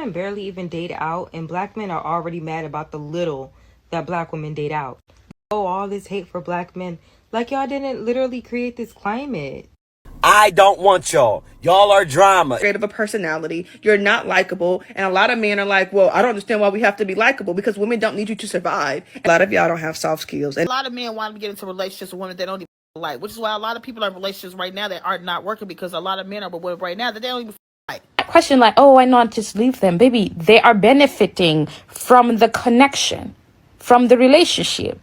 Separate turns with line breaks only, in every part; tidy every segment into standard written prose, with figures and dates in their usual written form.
men barely even date out, and black men are already mad about the little that black women date out. Oh, all this hate for black men. Like y'all didn't literally create this climate.
I don't want y'all. Y'all are drama.
Of a personality, you're not likable, and a lot of men are like, well, I don't understand why we have to be likable, because women don't need you to survive. A lot of y'all don't have soft skills, and
a lot of men want to get into relationships with women they don't even like, which is why a lot of people are in relationships right now that are not working, because a lot of men are with women right now that they don't even like.
Question like, oh, why not just leave them? Baby, they are benefiting from the connection, from the relationship.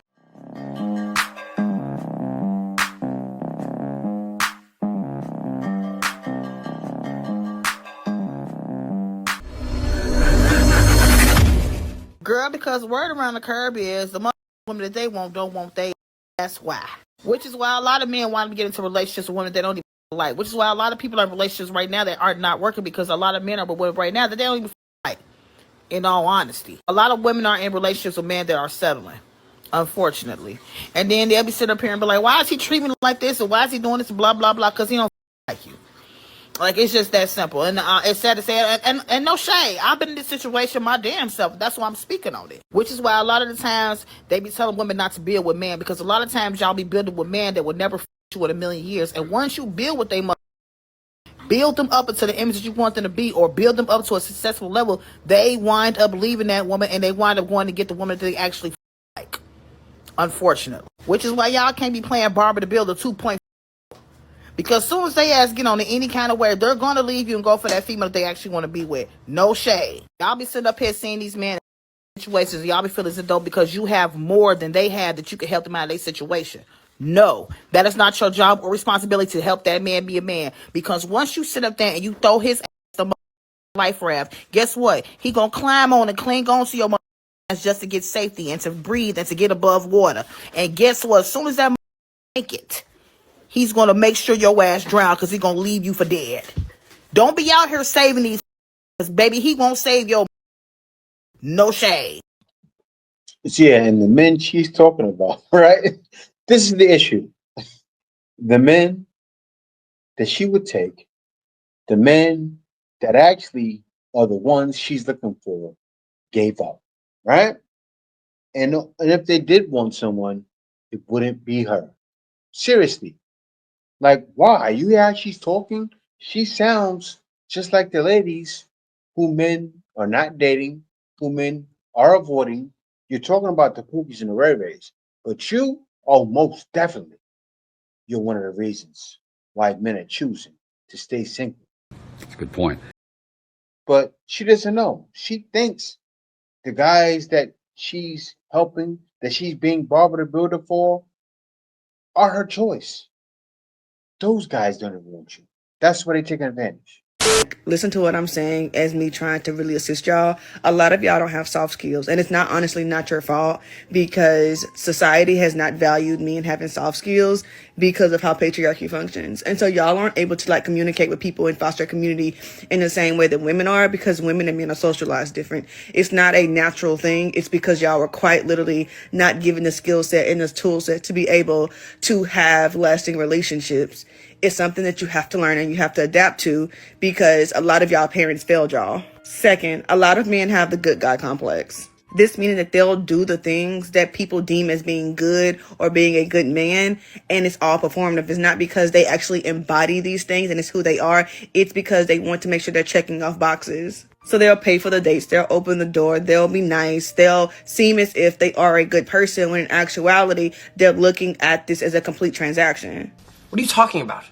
Girl, because word around the curb is the women that they want don't want they. That's why. Which is why a lot of men want to get into relationships with women they don't even like. Which is why a lot of people are in relationships right now that are not working, because a lot of men are with women right now that they don't even like. In all honesty, a lot of women are in relationships with men that are settling, unfortunately. And then they'll be sitting up here and be like, why is he treating me like this? And why is he doing this? Blah, blah, blah. Because he don't like you. Like, it's just that simple. And it's sad to say, and no shade, I've been in this situation my damn self. That's why I'm speaking on it. Which is why a lot of the times they be telling women not to build with men, because a lot of times y'all be building with men that would never you in a million years. And once you build with them, build them up into the image that you want them to be, or build them up to a successful level, they wind up leaving that woman, and they wind up going to get the woman that they actually like. Unfortunately. Which is why y'all can't be playing Barbara the Builder 2.0. Because as soon as they ass get on in any kind of way, they're going to leave you and go for that female that they actually want to be with. No shade. Y'all be sitting up here seeing these men in situations, y'all be feeling as though because you have more than they had that you can help them out of their situation. No, that is not your job or responsibility to help that man be a man. Because once you sit up there and you throw his ass the life raft, guess what? He gonna climb on and cling on to your ass just to get safety and to breathe and to get above water. And guess what? As soon as that make it, he's going to make sure your ass drown, because he's going to leave you for dead. Don't be out here saving these, because baby, he won't save your. No shade.
Yeah, and the men she's talking about, right? This is the issue. The men that she would take, the men that actually are the ones she's looking for, gave up, right? And if they did want someone, it wouldn't be her. Seriously. Like, why? You hear she's talking? She sounds just like the ladies who men are not dating, who men are avoiding. You're talking about the Pookies and the Ray Rays. But you, oh, most definitely, you're one of the reasons why men are choosing to stay single.
That's a good point.
But she doesn't know. She thinks the guys that she's helping, that she's being Barbara the Builder for, are her choice. Those guys don't want you. That's why they take advantage.
listen to what I'm saying as me trying to really assist y'all. A lot of y'all don't have soft skills, and it's not honestly not your fault, because society has not valued men having soft skills because of how patriarchy functions. And so y'all aren't able to like communicate with people and foster community in the same way that women are, because women and men are socialized different. It's not a natural thing. It's because y'all were quite literally not given the skill set and the tool set to be able to have lasting relationships. It's something that you have to learn and you have to adapt to, because a lot of y'all parents failed y'all. Second, a lot of men have the good guy complex. This meaning that they'll do the things that people deem as being good or being a good man, and it's all performative. It's not because they actually embody these things and it's who they are. It's because they want to make sure they're checking off boxes. So they'll pay for the dates, they'll open the door, they'll be nice, they'll seem as if they are a good person, when in actuality, they're looking at this as a complete transaction.
What are you talking about?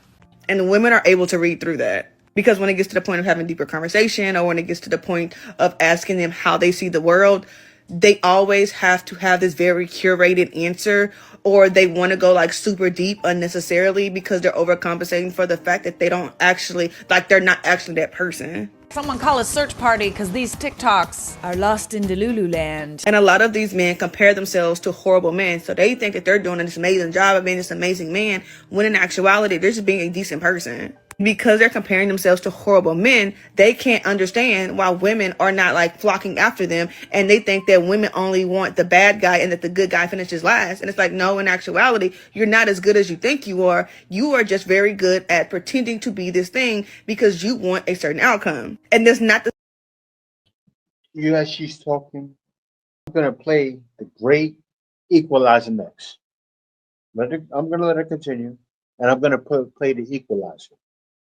And women are able to read through that. Because when it gets to the point of having deeper conversation, or when it gets to the point of asking them how they see the world, they always have to have this very curated answer, or they want to go like super deep unnecessarily because they're overcompensating for the fact that they don't actually, like, they're not actually that person.
Someone call a search party because these TikToks are lost in Delulu land.
And a lot of these men compare themselves to horrible men. So they think that they're doing this amazing job of being this amazing man, when in actuality, they're just being a decent person. Because they're comparing themselves to horrible men, they can't understand why women are not like flocking after them. And they think that women only want the bad guy and that the good guy finishes last. And it's like, no, in actuality, you're not as good as you think you are. You are just very good at pretending to be this thing because you want a certain outcome. And there's not the
You as she's talking, I'm gonna play the great equalizer next. I'm gonna let her continue, and I'm gonna play the equalizer.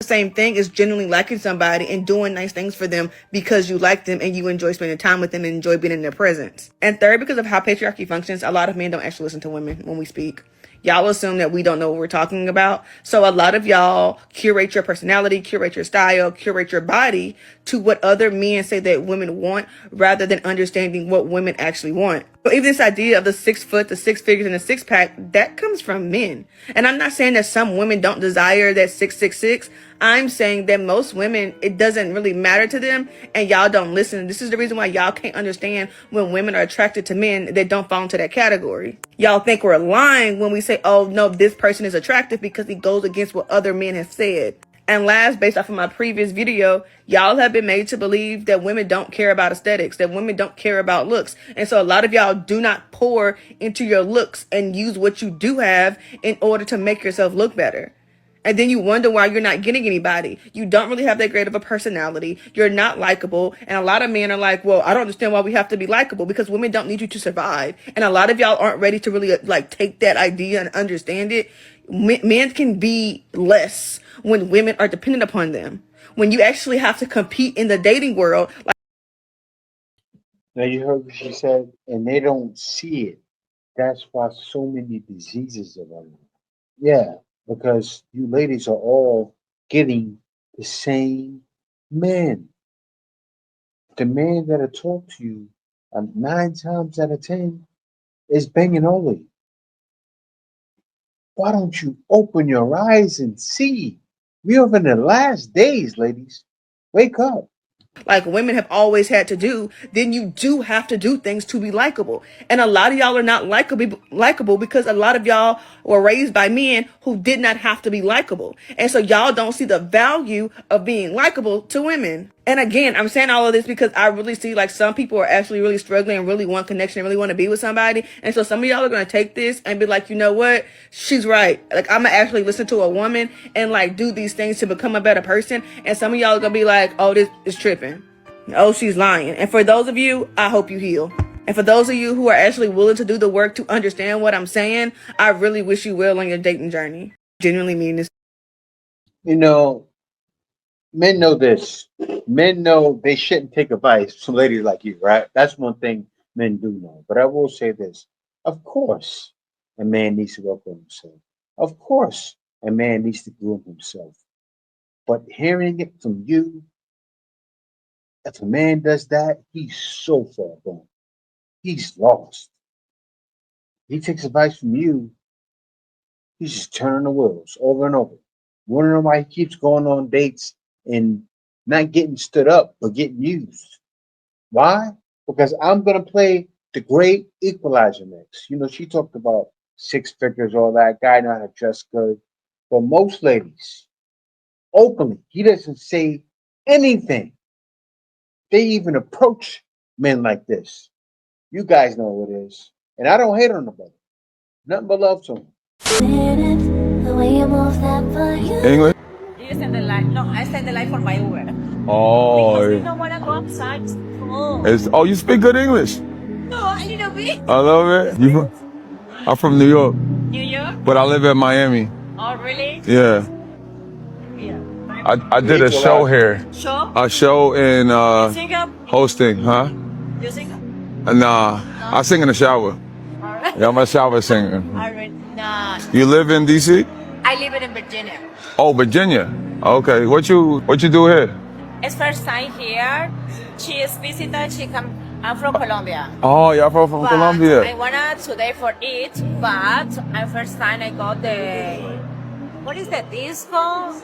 Same thing is genuinely liking somebody and doing nice things for them because you like them and you enjoy spending time with them and enjoy being in their presence. And third, because of how patriarchy functions, a lot of men don't actually listen to women when we speak. Y'all assume that we don't know what we're talking about. So a lot of y'all curate your personality, curate your style, curate your body to what other men say that women want rather than understanding what women actually want. So even this idea of the 6 foot, the six figures, and the six pack, that comes from men. And I'm not saying that some women don't desire that 666. I'm saying that most women, it doesn't really matter to them and y'all don't listen. This is the reason why y'all can't understand when women are attracted to men that don't fall into that category. Y'all think we're lying when we say, oh no, this person is attractive because he goes against what other men have said. And last, based off of my previous video, y'all have been made to believe that women don't care about aesthetics, that women don't care about looks. And so a lot of y'all do not pour into your looks and use what you do have in order to make yourself look better. And then you wonder why you're not getting anybody. You don't really have that great of a personality. You're not likable. And a lot of men are like, well, I don't understand why we have to be likable because women don't need you to survive. And a lot of y'all aren't ready to really like take that idea and understand it. Men can be less when women are dependent upon them. When you actually have to compete in the dating world.
Now you heard what she said, and they don't see it. That's why so many diseases are running. Yeah, because you ladies are all getting the same men. The man that'll talk to you 9 times out of 10 is banging only. Why don't you open your eyes and see? We are in the last days, ladies. Wake up.
Like women have always had to do, then you do have to do things to be likable. And a lot of y'all are not likable because a lot of y'all were raised by men who did not have to be likable. And so y'all don't see the value of being likable to women. And again, I'm saying all of this because I really see like some people are actually really struggling and really want connection and really want to be with somebody. And so some of y'all are going to take this and be like, you know what? She's right. Like I'm going to actually listen to a woman and like do these things to become a better person. And some of y'all are going to be like, oh, this is tripping. Oh, she's lying. And for those of you, I hope you heal. And for those of you who are actually willing to do the work to understand what I'm saying, I really wish you well on your dating journey. Genuinely mean this.
You know, men know this. Men know they shouldn't take advice from ladies like you, right? That's one thing men do know. But I will say this. Of course, a man needs to work on himself. Of course, a man needs to groom himself. But hearing it from you, if a man does that, he's so far gone. He's lost. He takes advice from you, he's just turning the wheels over and over. Wondering why he keeps going on dates and not getting stood up, but getting used. Why? Because I'm gonna play the great equalizer next. You know, she talked about 6 figures, all that, guy not a dress good. But most ladies, openly, he doesn't say anything. They even approach men like this. You guys know what it is. And I don't hate on nobody. Nothing but love to him.
English?
Do you send the light? No, I send the light for my Uber.
Oh,
Because we don't want to go outside. Oh.
oh, you speak good English.
No, a little bit.
I love it. I'm from New York,
New York?
but I live in Miami.
Oh, really?
Yeah,
Yeah.
I did a show here.
Show?
A show in
Singapore?
hosting, huh?
You sing?
Nah, I sing in the shower.
Alright.
Yeah, I'm a shower singer.
Alright. Nah.
You live in DC?
I live in Virginia.
Oh, Virginia. Okay, what you do here?
It's first time here. She is visitor. I'm from Colombia.
Oh, y'all from
But
Colombia.
I wanna today for it, but I'm first time I got the what is the disco?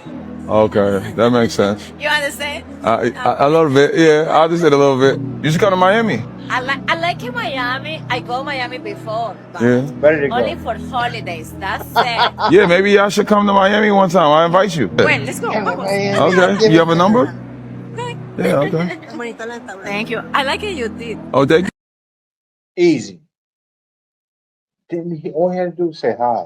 Okay, that makes sense.
You understand?
A little bit, yeah. I just did a little bit. You should come to Miami.
I like in Miami. I go Miami before, but
Yeah.
Ready to
only
go.
for holidays. That's it.
Yeah, maybe y'all should come to Miami one time. I invite you.
Well, let's go. Vamos.
Okay. You have a number?
Okay.
Yeah, okay.
Thank you. I like it you did.
Oh, thank you.
Easy. Didn't he? All he had to do was say hi.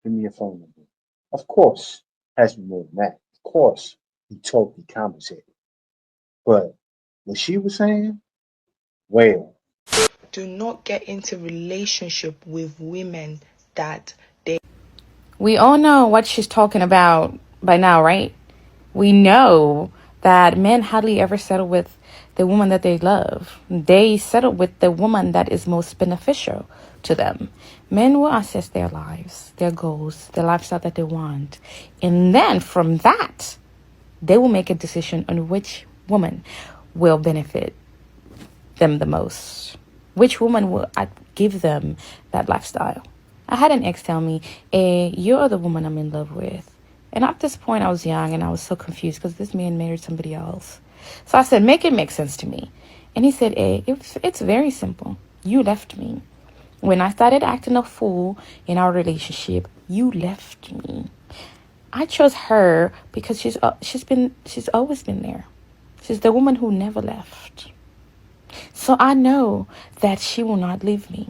Give me your phone number. Of course, has to be more than that. Of course, he totally compensated. But what she was saying, Whale.
Do not get into relationship with women that they
We all know what she's talking about by now, right? We know that men hardly ever settle with the woman that they love. They settle with the woman that is most beneficial to them. Men will assess their lives, their goals, the lifestyle that they want. And then from that, they will make a decision on which woman will benefit them the most. Which woman will give them that lifestyle? I had an ex tell me, you're the woman I'm in love with. And at this point, I was young and I was so confused because this man married somebody else. So I said, make it make sense to me. And he said, it's very simple. You left me. When I started acting a fool in our relationship, you left me. I chose her because she's always been there. She's the woman who never left. So I know that she will not leave me.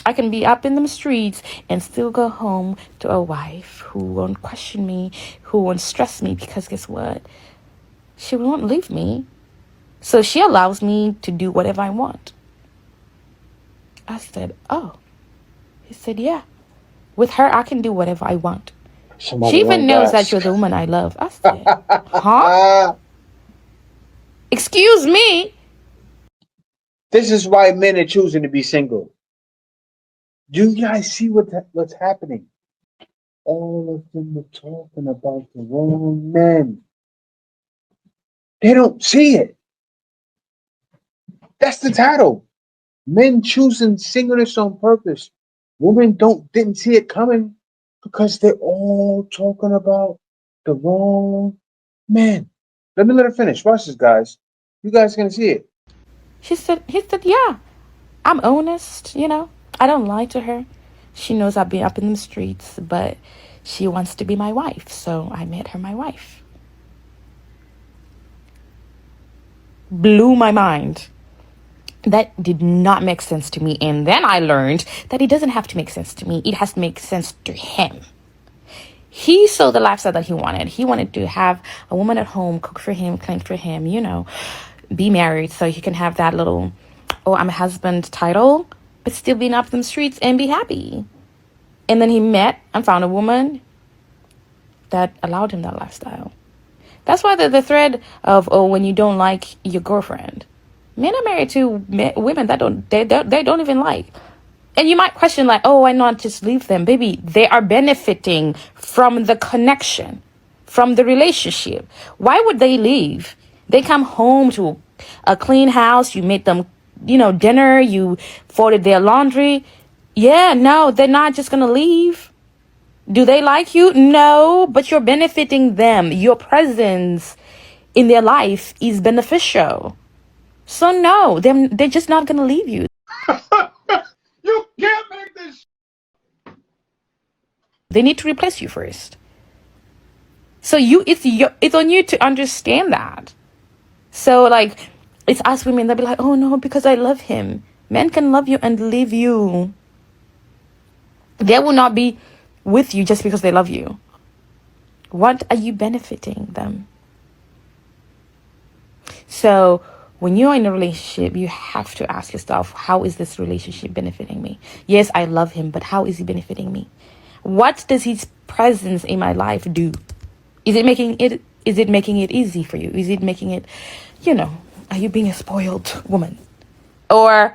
I can be up in the streets and still go home to a wife who won't question me, who won't stress me, because guess what? She won't leave me. So she allows me to do whatever I want. I said, oh. He said, yeah. With her, I can do whatever I want.
Somebody
She even
on
knows that
gas.
you're the woman I love. I said, huh? Excuse me?
This is why men are choosing to be single. Do you guys see what's happening? All of them are talking about the wrong men. They don't see it. That's the title. Men choosing singleness on purpose. Women didn't see it coming because they're all talking about the wrong men. Let her finish. Watch this, guys. You guys gonna see it.
He said, yeah, I'm honest, I don't lie to her. She knows I've been up in the streets, but she wants to be my wife, so I made her my wife. Blew my mind. That did not make sense to me. And then I learned that it doesn't have to make sense to me. It has to make sense to him. He saw the lifestyle that he wanted. He wanted to have a woman at home, cook for him, clean for him, be married so he can have that little, oh, I'm a husband title, but still being up in the streets and be happy. And then he met and found a woman that allowed him that lifestyle. That's why the thread of, oh, when you don't like your girlfriend. Men are married to women that they don't even like. And you might question like, oh, why not just leave them? Baby, they are benefiting from the connection, from the relationship. Why would they leave? They come home to a clean house. You made them, dinner. You folded their laundry. Yeah, no, they're not just going to leave. Do they like you? No, but you're benefiting them. Your presence in their life is beneficial. So no, they're just not going to leave you.
You can't make this.
They need to replace you first. So it's on you to understand that. So like, it's us women that be like, oh no, because I love him. Men can love you and leave you. They will not be with you just because they love you. What are you benefiting them? So when you're in a relationship, you have to ask yourself, how is this relationship benefiting me? Yes, I love him, but how is he benefiting me? What does his presence in my life do? Is it making it easy for you? Is it making it, are you being a spoiled woman? Or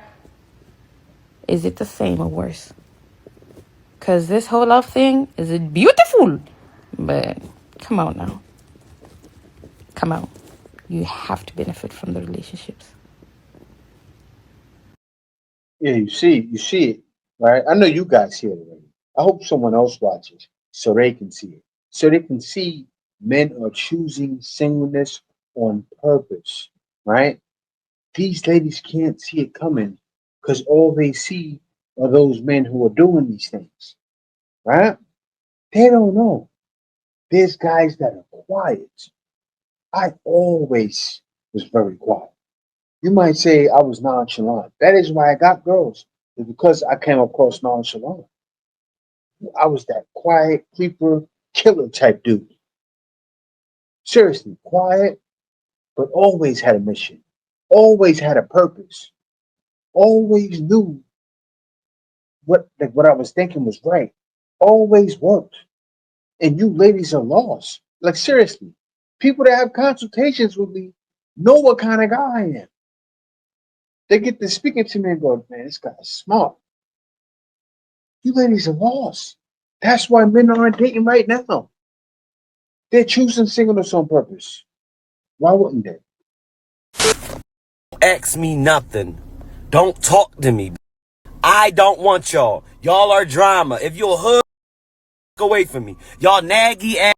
is it the same or worse? Because this whole love thing is beautiful. But come on now. Come on. You have to benefit from the relationships.
Yeah, you see it, right? I know you guys see it already. I hope someone else watches so they can see it. So they can see men are choosing singleness on purpose, right? These ladies can't see it coming because all they see are those men who are doing these things, right? They don't know. There's guys that are quiet. I always was very quiet. You might say I was nonchalant. That is why I got girls. It's because I came across nonchalant. I was that quiet, creeper, killer type dude. Seriously, quiet, but always had a mission. Always had a purpose. always knew what I was thinking was right. Always worked. And you ladies are lost. Like seriously. People that have consultations with me know what kind of guy I am. They get to speaking to me and go, man, this guy's smart. You ladies are lost. That's why men aren't dating right now. They're choosing singleness on purpose. Why wouldn't they?
Ask me nothing. Don't talk to me. I don't want y'all. Y'all are drama. If you're a hood, away from me. Y'all naggy ass.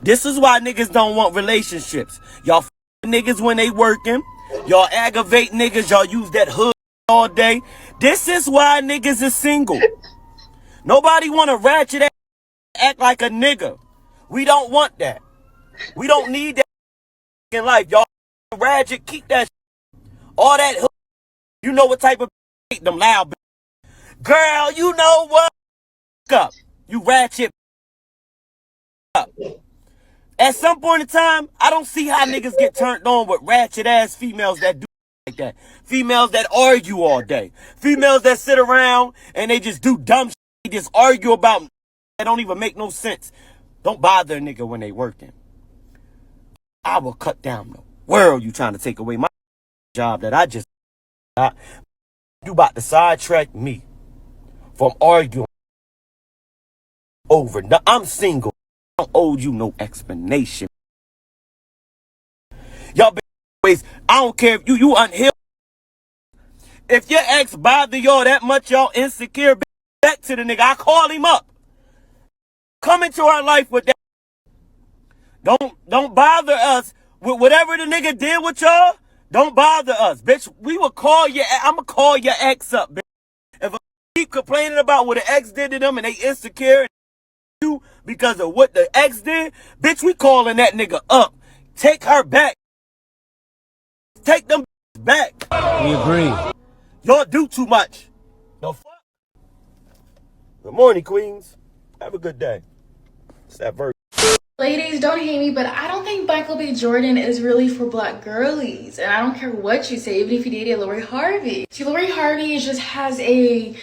This is why niggas don't want relationships. Y'all niggas when they working. Y'all aggravate niggas. Y'all use that hood all day. This is why niggas is single. Nobody want to ratchet act like a nigga. We don't want that. We don't need that in life. Y'all ratchet, keep that all that hood. You know what type of them loud. Girl, you know what? Up. You ratchet up. At some point in time, I don't see how niggas get turned on with ratchet ass females that do like that. Females that argue all day. Females that sit around and they just do dumb shit. They just argue about that don't even make no sense. Don't bother a nigga when they working. I will cut down the world you trying to take away my job that I just got. You about to sidetrack me from arguing over. Now, I'm single. I don't owe you no explanation. Y'all always, I don't care if you unhealed. If your ex bother y'all that much, y'all insecure, back to the nigga. I call him up. Come into our life with that. Don't bother us with whatever the nigga did with y'all. Don't bother us, bitch. We will call your. I'ma call your ex up, bitch. If a keep complaining about what the ex did to them and they insecure you because of what the ex did, bitch, we calling that nigga up. Take her back. Take them back. We agree. Y'all do too much. The fuck? Good morning, queens. Have a good day. It's that verse.
Ladies, don't hate me, but I don't think Michael B. Jordan is really for black girlies. And I don't care what you say, even if you dated Lori Harvey. See, Lori Harvey just has a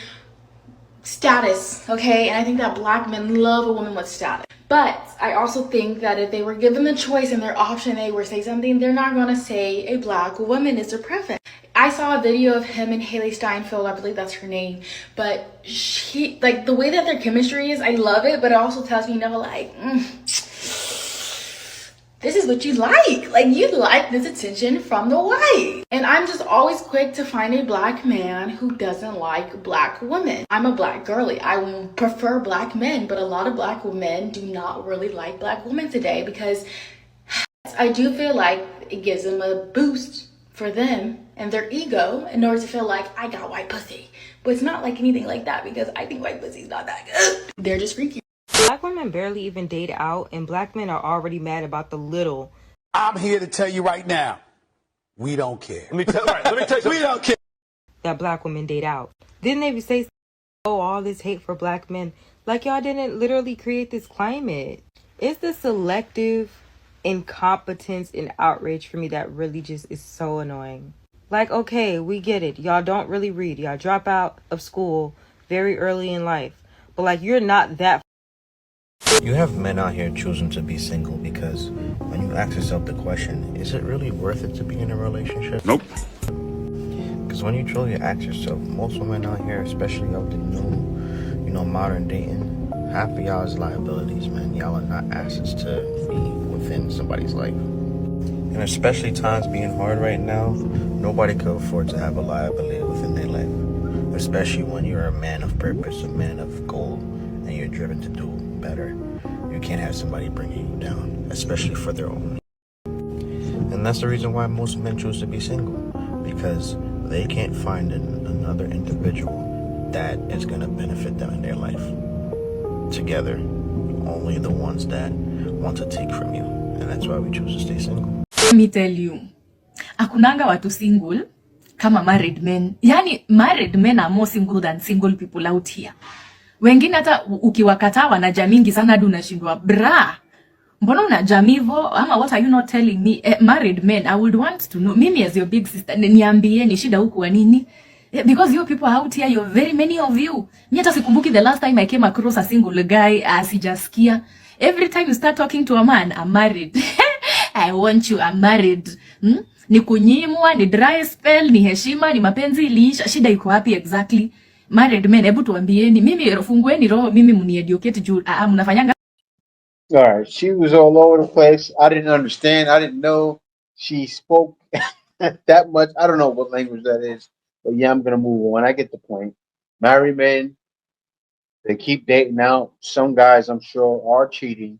status, okay? And I think that black men love a woman with status. But I also think that if they were given the choice and their option, they were say something, they're not gonna say a black woman is their preference. I saw a video of him and Haley Steinfeld, I believe that's her name, but she, like, the way that their chemistry is, I love it, but it also tells me, you know, like, this is what you like you like this attention from the wife. And I'm just always quick to find a black man who doesn't like black women. I'm a black girly. I will prefer black men, but a lot of black men do not really like black women today because I do feel like it gives them a boost for them and their ego in order to feel like I got white pussy. But it's not like anything like that because I think white pussy's not that good. They're just freaky.
Black women barely even date out, and black men are already mad about the little.
I'm here to tell you right now, we don't care. Let me tell you, we don't care.
That black women date out. Then they say, oh, all this hate for black men. Like y'all didn't literally create this climate. It's the selective incompetence and outrage for me that really just is so annoying. Like, okay, we get it. Y'all don't really read. Y'all drop out of school very early in life. But like, you're not that.
You have men out here choosing to be single because when you ask yourself the question, is it really worth it to be in a relationship?
Nope.
Because when you truly ask yourself, most women out here, especially out the new, modern dating, half of y'all is liabilities, man. Y'all are not assets to be within somebody's life. And especially times being hard right now, nobody could afford to have a liability within their life. Especially when you're a man of purpose, a man of goal, and you're driven to do better. You can't have somebody bringing you down, especially for their own. And that's the reason why most men choose to be single, because they can't find another individual that is going to benefit them in their life. Together, only the ones that want to take from you, and that's why we choose to stay single.
Let me tell you, akunanga watu single kama married men. Yani married men are more single than single people out here. Wengine hata ukiwakataa wanaja mingi sana hadi unashindwa bra. Mbona unajam hivyo? Ama what are you not telling me? Married men, I would want to know. Mimi as your big sister, niambie ni shida huku wa nini? Because you people out here, you're very many of you. Mi hata sikumbuki the last time I came across a single guy sijasikia. Every time you start talking to a man, I'm married. I want you, I'm married. Ni kunyimwa, ni dry spell, ni heshima, ni mapenzi iliisha. Shida iko wapi exactly? Married men, hebu tuambieni. Mimi fungueni roho, mimi mnieducate juu. Mnafanyanga.
All right, she was all over the place. I didn't understand. I didn't know she spoke that much. I don't know what language that is, but yeah, I'm gonna move on. I get the point. Married men, they keep dating out. Some guys, I'm sure, are cheating.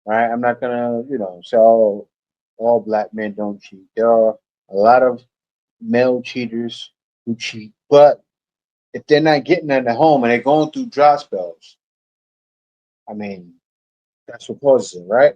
Right? I'm not gonna, say all black men don't cheat. There are a lot of male cheaters who cheat, but if they're not getting at the home and they're going through dry spells, I mean, that's what causes it, right?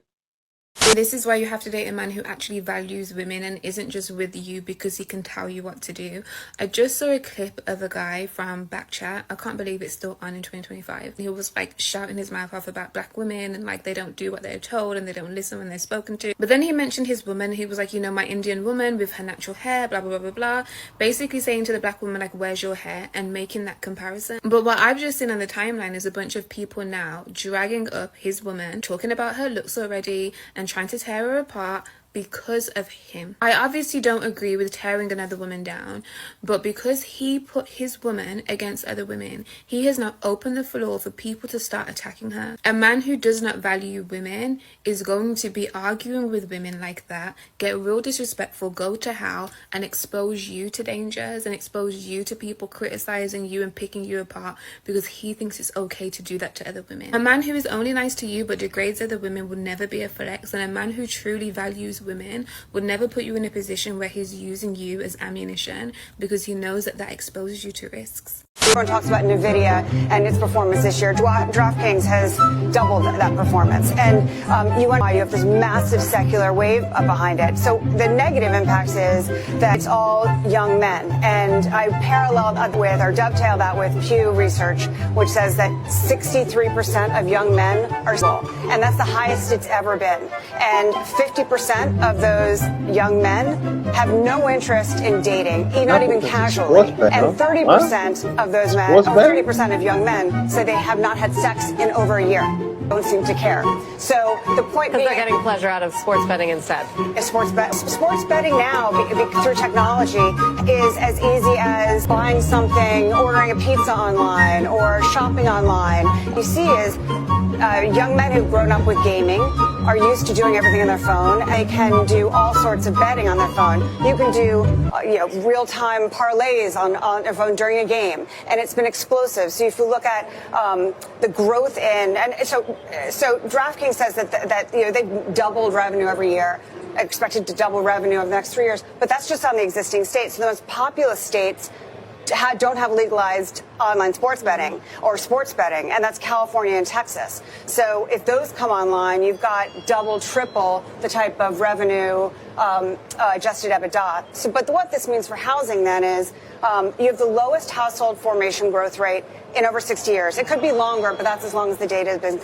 This is why you have to date a man who actually values women and isn't just with you because he can tell you what to do. I just saw a clip of a guy from Backchat. I can't believe it's still on in 2025. He was like shouting his mouth off about black women and like they don't do what they're told and they don't listen when they're spoken to. But then he mentioned his woman. He was like, my Indian woman with her natural hair, blah, blah, blah, blah, blah. Basically saying to the black woman, like, where's your hair? And making that comparison. But what I've just seen on the timeline is a bunch of people now dragging up his woman, talking about her looks already and trying to tear her apart because of him. I obviously don't agree with tearing another woman down, but because he put his woman against other women, he has now opened the floor for people to start attacking her. A man who does not value women is going to be arguing with women like that, get real disrespectful, go to hell, and expose you to dangers and expose you to people criticizing you and picking you apart because he thinks it's okay to do that to other women. A man who is only nice to you but degrades other women would never be a flex, and a man who truly values women would never put you in a position where he's using you as ammunition because he knows that exposes you to risks.
Everyone talks about NVIDIA and its performance this year. DraftKings has doubled that performance. And you have this massive secular wave behind it. So the negative impact is that it's all young men. And I paralleled with or dovetail that with Pew Research, which says that 63% of young men are single. And that's the highest it's ever been. And 50% of those young men have no interest in dating, not even casually. And 30% of those men, 30% of young men say they have not had sex in over a year. Don't seem to care. So the point being,
they're getting pleasure out of sports betting instead.
Sports betting now through technology is as easy as buying something, ordering a pizza online, or shopping online. You see is young men who've grown up with gaming are used to doing everything on their phone. They can do all sorts of betting on their phone. You can do real-time parlays on their phone during a game, and it's been explosive. So if you look at the growth so DraftKings says that they've doubled revenue every year, expected to double revenue over the next 3 years, but that's just on the existing states. So the most populous states don't have legalized online sports betting or sports betting, and that's California and Texas. So if those come online, you've got double, triple the type of revenue adjusted EBITDA. So, but what this means for housing then is you have the lowest household formation growth rate in over 60 years. It could be longer, but that's as long as the data has been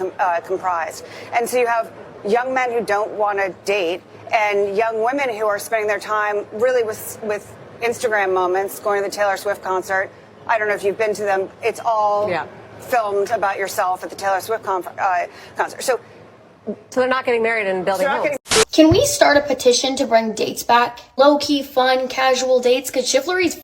comprised. And so you have young men who don't want to date and young women who are spending their time really with Instagram moments, going to the Taylor Swift concert. I don't know if you've been to them. It's all filmed about yourself at the Taylor Swift concert. So
they're not getting married and building homes.
Can we start a petition to bring dates back? Low-key, fun, casual dates? Because chivalry's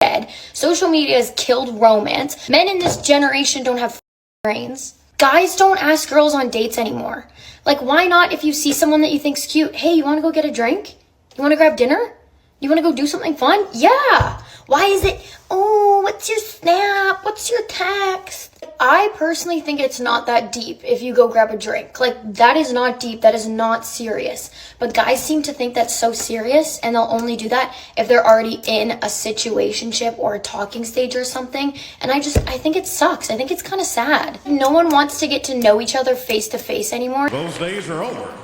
dead. Social media has killed romance. Men in this generation don't have brains. Guys don't ask girls on dates anymore. Like, why not if you see someone that you think's cute? Hey, you want to go get a drink? You want to grab dinner? You want to go do something fun? Yeah. Why is it, oh, what's your snap? What's your text? I personally think it's not that deep if you go grab a drink. Like, that is not deep. That is not serious. But guys seem to think that's so serious, and they'll only do that if they're already in a situationship or a talking stage or something. And I think it sucks. I think it's kind of sad. No one wants to get to know each other face to face anymore.
Those days are over.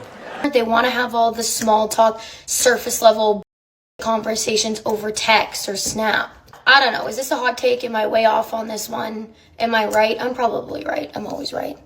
They want to have all the small talk, surface level conversations over text or Snap. I don't know. Is this a hot take? Am I way off on this one? Am I right? I'm probably right. I'm always right.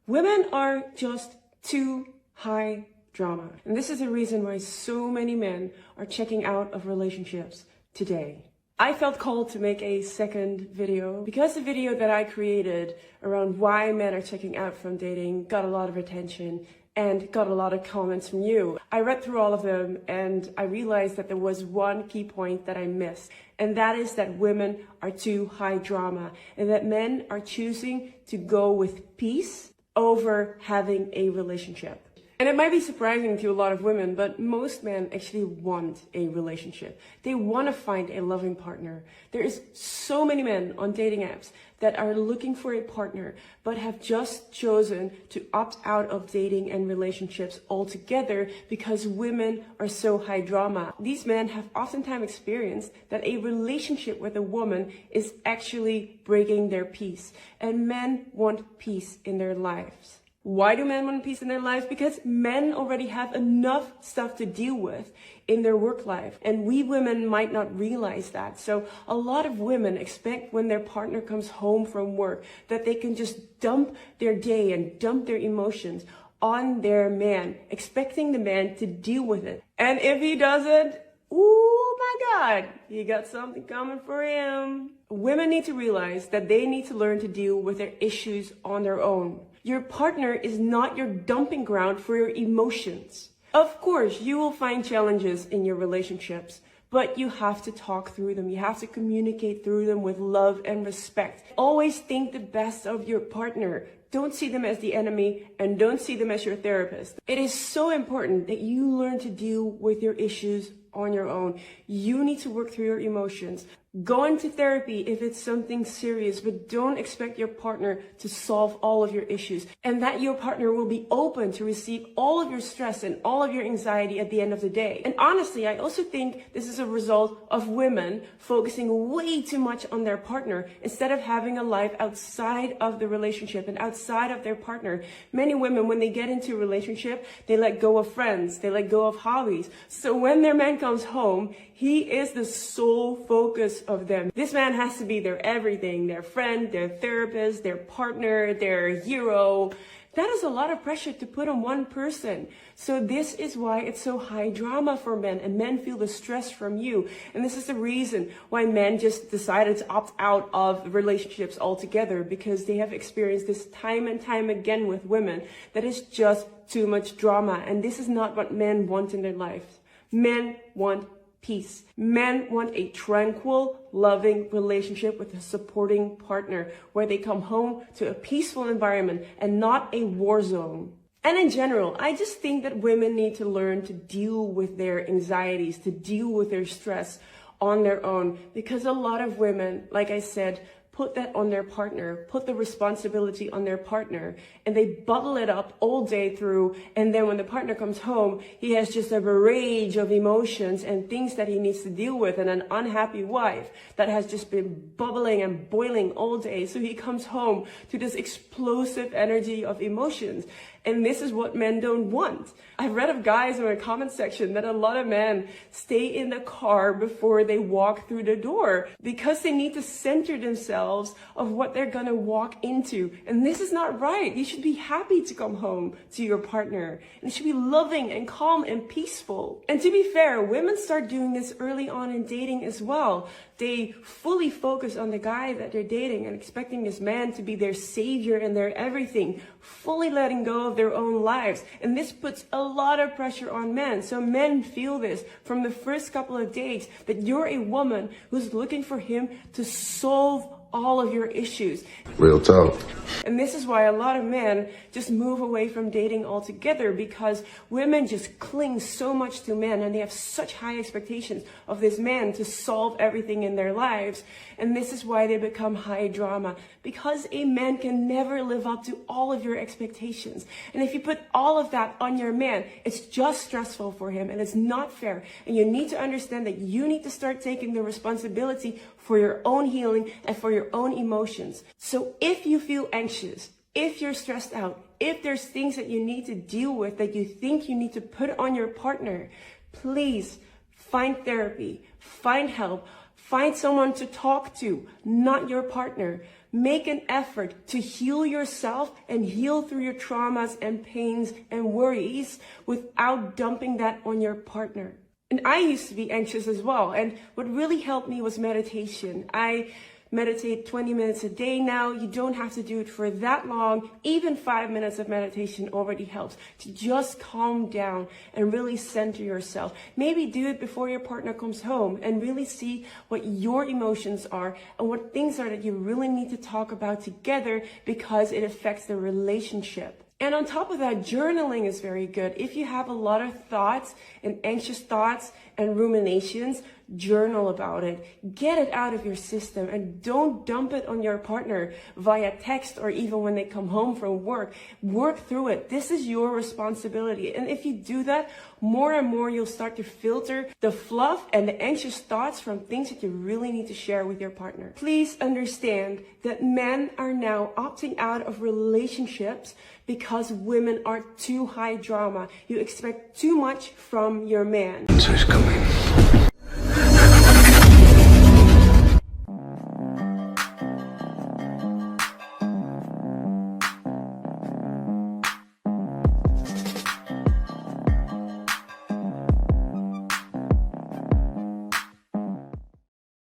Women are just too high drama. And this is the reason why so many men are checking out of relationships today. I felt called to make a second video because the video that I created around why men are checking out from dating got a lot of attention and got a lot of comments from you. I read through all of them and I realized that there was one key point that I missed, and that is that women are too high drama and that men are choosing to go with peace over having a relationship. And it might be surprising to a lot of women, but most men actually want a relationship. They want to find a loving partner. There is so many men on dating apps that are looking for a partner, but have just chosen to opt out of dating and relationships altogether because women are so high drama. These men have oftentimes experienced that a relationship with a woman is actually breaking their peace, and men want peace in their lives. Why do men want peace in their lives? Because men already have enough stuff to deal with in their work life. And we women might not realize that. So a lot of women expect when their partner comes home from work that they can just dump their day and dump their emotions on their man, expecting the man to deal with it. And if he doesn't, oh my God, you got something coming for him. Women need to realize that they need to learn to deal with their issues on their own. Your partner is not your dumping ground for your emotions. Of course, you will find challenges in your relationships, but you have to talk through them. You have to communicate through them with love and respect. Always think the best of your partner. Don't see them as the enemy and don't see them as your therapist. It is so important that you learn to deal with your issues on your own. You need to work through your emotions. Go into therapy if it's something serious, but don't expect your partner to solve all of your issues, and that your partner will be open to receive all of your stress and all of your anxiety at the end of the day. And honestly, I also think this is a result of women focusing way too much on their partner instead of having a life outside of the relationship and outside of their partner. Many women, when they get into a relationship, they let go of friends, they let go of hobbies. So when their man comes home, he is the sole focus of them. This man has to be their everything, their friend, their therapist, their partner, their hero. That is a lot of pressure to put on one person. So this is why it's so high drama for men, and men feel the stress from you. And this is the reason why men just decided to opt out of relationships altogether, because they have experienced this time and time again with women that is just too much drama. And this is not what men want in their lives. Men want peace. Men want a tranquil, loving relationship with a supporting partner where they come home to a peaceful environment and not a war zone. And in general, I just think that women need to learn to deal with their anxieties, to deal with their stress on their own, because a lot of women, like I said, put that on their partner, put the responsibility on their partner, and they bottle it up all day through. And then when the partner comes home, he has just a rage of emotions and things that he needs to deal with, and an unhappy wife that has just been bubbling and boiling all day. So he comes home to this explosive energy of emotions. And this is what men don't want. I've read of guys in the comment section that a lot of men stay in the car before they walk through the door because they need to center themselves of what they're gonna walk into. And this is not right. You should be happy to come home to your partner. And it should be loving and calm and peaceful. And to be fair, women start doing this early on in dating as well. They fully focus on the guy that they're dating and expecting this man to be their savior and their everything, fully letting go of their own lives. And this puts a lot of pressure on men. So men feel this from the first couple of dates, that you're a woman who's looking for him to solve all of your issues.
Real talk.
And this is why a lot of men just move away from dating altogether, because women just cling so much to men and they have such high expectations of this man to solve everything in their lives. And this is why they become high drama, because a man can never live up to all of your expectations. And if you put all of that on your man, it's just stressful for him and it's not fair. And you need to understand that you need to start taking the responsibility for your own healing and for your own emotions. So if you feel anxious, if you're stressed out, if there's things that you need to deal with that you think you need to put on your partner, please find therapy, find help, find someone to talk to, not your partner. Make an effort to heal yourself and heal through your traumas and pains and worries without dumping that on your partner. And I used to be anxious as well. And what really helped me was meditation. I meditate 20 minutes a day now. You don't have to do it for that long. Even 5 minutes of meditation already helps to just calm down and really center yourself. Maybe do it before your partner comes home and really see what your emotions are and what things are that you really need to talk about together, because it affects the relationship. And on top of that, journaling is very good. If you have a lot of thoughts and anxious thoughts and ruminations, journal about it. Get it out of your system and don't dump it on your partner via text or even when they come home from work. Work through it. This is your responsibility. And if you do that, more and more you'll start to filter the fluff and the anxious thoughts from things that you really need to share with your partner. Please understand that men are now opting out of relationships because women are too high drama. You expect too much from your man.
Answers come